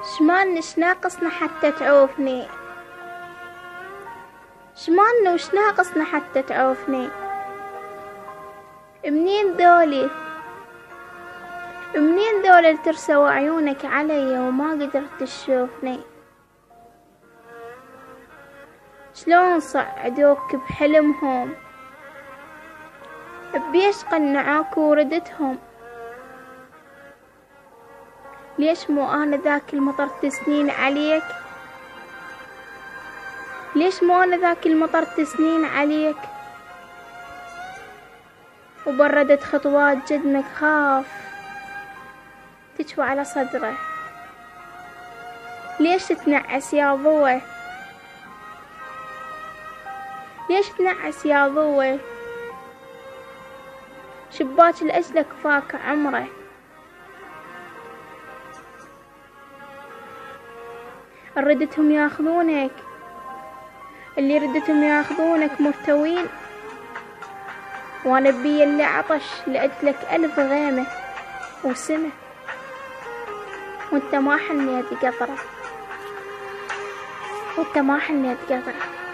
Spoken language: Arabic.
شمان اش ناقصنا حتى تعوفني، شمان وش ناقصنا حتى تعوفني. منين ذولي منين ذولي اللي ترسوا عيونك علي وما قدرت تشوفني. شلون صعدوك بحلمهم، بيش قنعوك وردتهم. ليش مو انا ذاك المطرت سنين عليك، ليش مو انا ذاك المطرت سنين عليك. وبردت خطوات جدمك خاف تجوى على صدره. ليش تتنعس يا ضوى، ليش تنعس يا ضوى. شباك لأجلك فاك عمره. ردتهم ياخذونك، اللي ردتهم ياخذونك مرتوين. وانا بي اللي عطش لأجلك 1000 غيمة وسمة، وانت ما حنيت قطرة، وانت ما حنيت قطرة.